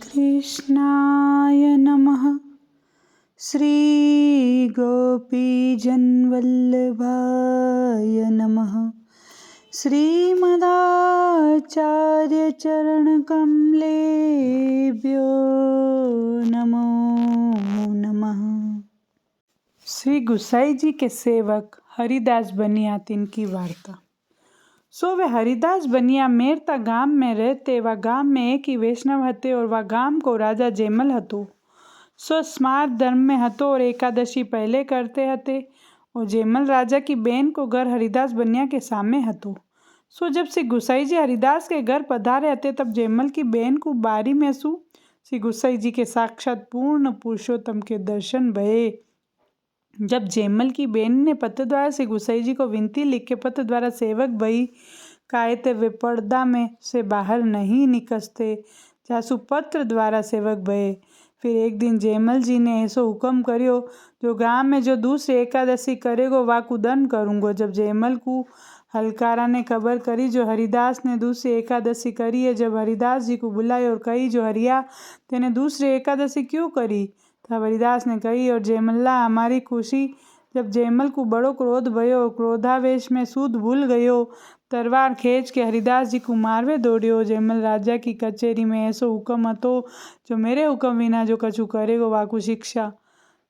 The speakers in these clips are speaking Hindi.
कृष्णाय नमः। श्रीगोपीजनवल्लभाय नमः। श्रीमदाचार्यचरणकमलेभ्यो नमो नमः। श्री गुसाई जी के सेवक हरिदास बनिया तीन की वार्ता। सो वे हरिदास बनिया मेरता गाम में रहते। वह गाम में एक ही वैष्णव हते और वह गाम को राजा जयमल हतो। सो स्मार्त धर्म में हतो और एकादशी पहले करते हते। और जयमल राजा की बहन को घर हरिदास बनिया के सामने हतो। सो जब श्री गुसाई जी हरिदास के घर पधारे हते तब जयमल की बहन को बारी में सु श्री गुसाई जी के साक्षात पूर्ण पुरुषोत्तम के दर्शन भये। जब जयमल की बहन ने पत्र द्वारा श्री गुसाई जी को विनती लिख के पत्र द्वारा सेवक भई कायते वे पर्दा में से बाहर नहीं निकसते जासु पत्र द्वारा सेवक भये। फिर एक दिन जयमल जी ने ऐसो हुक्म करियो जो गांव में जो दूसरी एकादशी करेगो वाकू दंड करूँगो। जब जयमल को हलकारा ने खबर करी जो हरिदास ने दूसरी एकादशी करी है। जब हरिदास जी को बुलाई और कही जो हरिया तेने दूसरी एकादशी क्यों करी। तब हरिदास ने कही और जयमल्ला हमारी खुशी। जब जयमल को बड़ो क्रोध भयो और क्रोधावेश में सूद भूल गयो तलवार खींच के हरिदास जी को मारवे दौड़ियो। जयमल राजा की कचेरी में ऐसो हुक्म हतो जो मेरे हुक्म विना जो कछु करेगो वाकू शिक्षा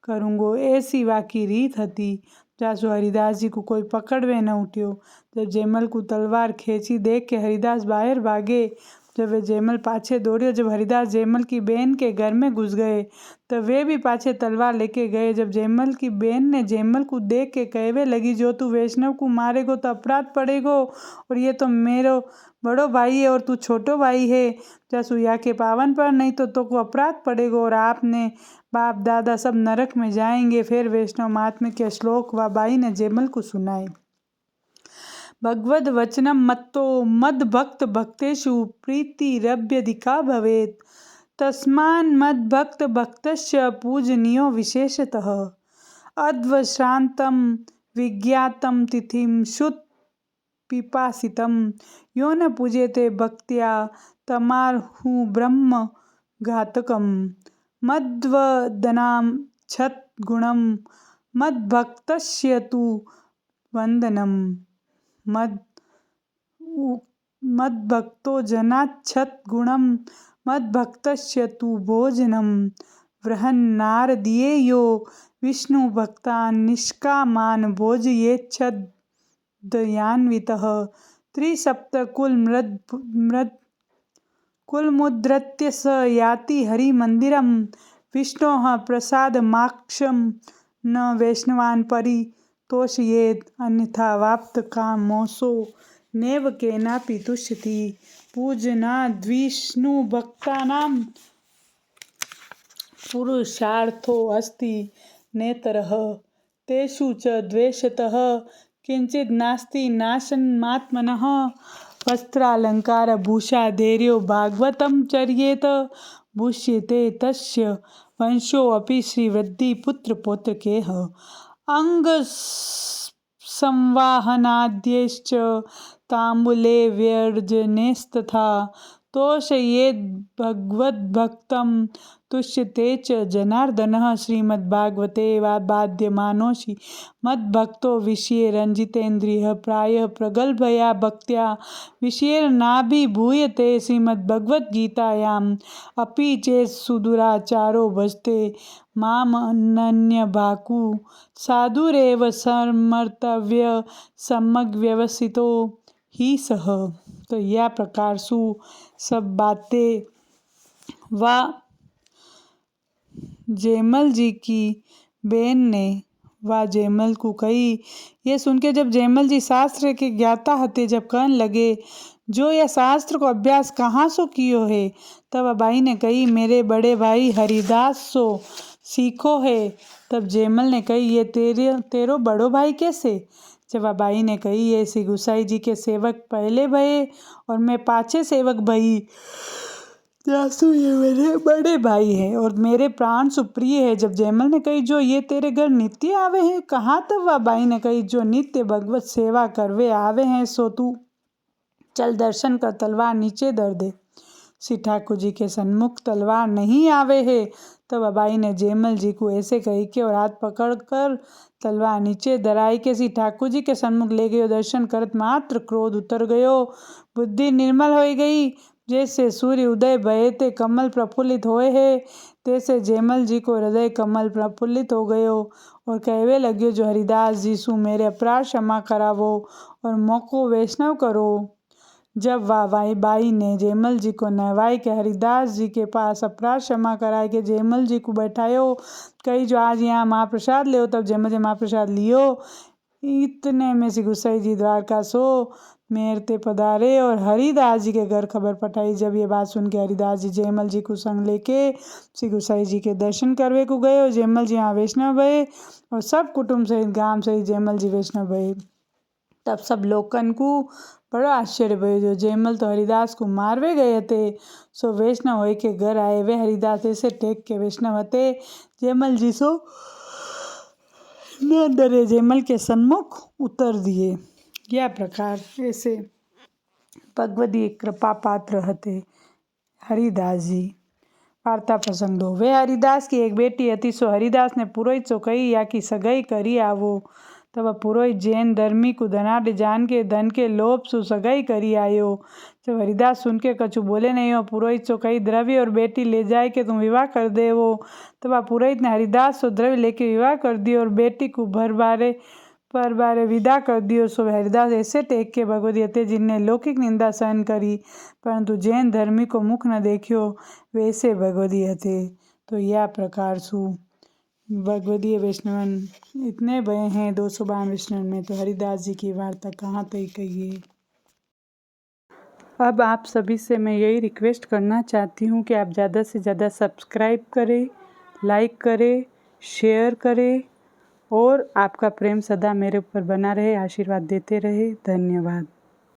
करूँगो। ऐसी वाकी रीत हती जासु हरिदास जी को कोई पकड़वे न उठ्यो। जब जयमल को तलवार खींची देख के हरिदास बाहर भागे। जब वे जयमल पाछे दौड़ियो। जब हरिदास जयमल की बहन के घर में घुस गए तब वे भी पाछे तलवार लेके गए। जब जयमल की बहन ने जयमल को देख के कहवे लगी जो तू वैष्णव को मारेगो तो अपराध पड़ेगो और ये तो मेरो बड़ो भाई है और तू छोटो भाई है जासु या के पावन पर नहीं तो को अपराध पड़ेगो और आपने बाप दादा सब नरक में जाएंगे। फिर वैष्णव महात्म्य के श्लोक व बाई ने जयमल को सुनाए। भगवद वचनम मत्तो मद भक्त भक्तेषु प्रीतिरभ्यधिका भवेत् तस्मान् मद भक्त भक्तस्य पूजनीयो विशेषतः अद्वश्रान्तं विज्ञातं तिथिं शुत पिपासितं यो न पूजेते भक्त्या तमाहु ब्रह्म घातकम् मद्वदनां छत गुणं मद्भक्तस्य तु वंदनम् मद्भक्तो जनाच्छत गुणं मद्भक्तस्य तु भोजनं बृहन्नारदीयो विष्णुभक्तान् निष्कामान् भोजयेच्छदयान्वितः त्रिसप्तकुलमुद्धृत्य स याति हरिमन्दिरं विष्णोः प्रसादमाक्षं न वैष्णवान् परितोषयेत् अन्यथा वाप्तकामोऽसौ नैव केनापि तुष्यति। पूजनाद्विष्णुभक्तानां पुरुषार्थो अस्ति नेतरः तेषु च द्वेषतः किंचित् नास्ति नाशनमात्मनः वस्त्रालंकार भूषा धैर्यो भागवतं चर्येत भूष्यते तस्य वंशो अपि श्रीवृद्धि पुत्र पौत्रकेह अंग संवाहनाद्यश्च ताम्बूले व्यर्जनेस्तथा तोषयेद् भगवद्भक्तं तुष्यते च जनार्दनः। श्रीमद्भागवते वाद्यमानोऽसि मद्भक्तो विषये रंजितेन्द्रियः प्रायः प्रगल्भया भक्त्या विषयेर्नाभिभूयते। श्रीमद्भगवद्गीतायाम् अपि चेत् सुदुराचारो भजते माम् अनन्यभाकु साधुरेव समर्तव्य सम्यग् व्यवसितो ही सह। तो यह प्रकार सु सब बातें व जयमल जी की बहन ने व जयमल को कही। ये सुन के जब जयमल जी शास्त्र के ज्ञाता हते जब कहने लगे जो यह शास्त्र को अभ्यास कहाँ सो कियो है। तब बाई ने कही मेरे बड़े भाई हरिदास सो सीखो है। तब जयमल ने कही ये तेरो बड़ो भाई कैसे। जब बाई ने कही ये श्री गुसाई जी के सेवक पहले भये और मैं पाछे सेवक भई जासु ये मेरे बड़े भाई है और मेरे प्राण सुप्रिय है। जब जयमल ने कही जो ये तेरे घर नित्य आवे हैं कहाँ। तब वह बाई ने कही जो नित्य भगवत सेवा करवे आवे हैं सो तू चल दर्शन कर तलवार नीचे धर दे। श्री ठाकुर जी के सन्मुख तलवार नहीं आवे है। तब अबाई ने जयमल जी को ऐसे कही के और हाथ पकड़ कर तलवार नीचे धराई के श्री ठाकुर जी के सन्मुख ले गयो। दर्शन करत मात्र क्रोध उतर गयो, बुद्धि निर्मल हो गई। जैसे सूर्य उदय भये ते कमल प्रफुल्लित होए है, तैसे जयमल जी को हृदय कमल प्रफुल्लित हो गयो और कहवे लग्यो, जो हरिदास जी सु मेरे अपराध क्षमा करावो और मोको वैष्णव करो। जब वह बाई ने जयमल जी को नहवाई के हरिदास जी के पास अपराध क्षमा कराए के जयमल जी को बैठायो, कही जो आज यहाँ महाप्रसाद ले। तब जयमल जी महाप्रसाद लियो। इतने में श्री गुसाई जी द्वारका सो मेर ते पधारे और हरिदास जी के घर खबर पठाई। जब ये बात सुन के हरिदास जी जयमल जी को संग लेके श्री गुसाई जी के दर्शन करवे को गए और जयमल जी यहाँ वैष्णव भये और सब कुटुंब सहित गांव सहित जयमल जी वैष्णव भये। तब सब लोकन को बड़ा आश्चर्य भयो, जो जयमल तो हरिदास को मारवे गए थे सो वैष्णव होय के घर आए। वे हरिदास ऐसे टेक के वैष्णव हते। जयमल जी सो न डरे जयमल के सन्मुख उतर दिए। यह प्रकार ऐसे भगवती कृपा पात्र हते हरिदास जी। वार्ता प्रसंग 2। वे हरिदास की एक बेटी हती, सो हरिदास ने पुरोहित सो कही या की सगाई करी आवो। तब पुरोहित जैन धर्मी को धनाढ़ जान के धन के लोभ सु सगाई करी आयो। जब हरिदास सुन के कछु बोले नहीं हो, पुरोहित सो कही द्रव्य और बेटी ले जाए के तुम विवाह कर दे वो। तब पुरोहित ने हरिदास सो द्रव्य लेके विवाह कर दियो और बेटी को पर बारे विदा कर दियो। सो हरिदास ऐसे टेक के भगवती हते जिनने लौकिक निंदा सहन करी, परंतु जैन धर्मी को मुख न देखियो, वैसे भगवती हते। तो यह प्रकार सु भगवदीय वैष्णवन इतने भय हैं 252 वैष्णव में। तो हरिदास जी की वार्ता कहाँ तक कहिए। अब आप सभी से मैं यही रिक्वेस्ट करना चाहती हूँ कि आप ज़्यादा से ज़्यादा सब्सक्राइब करें, लाइक करें, शेयर करें और आपका प्रेम सदा मेरे ऊपर बना रहे, आशीर्वाद देते रहे। धन्यवाद।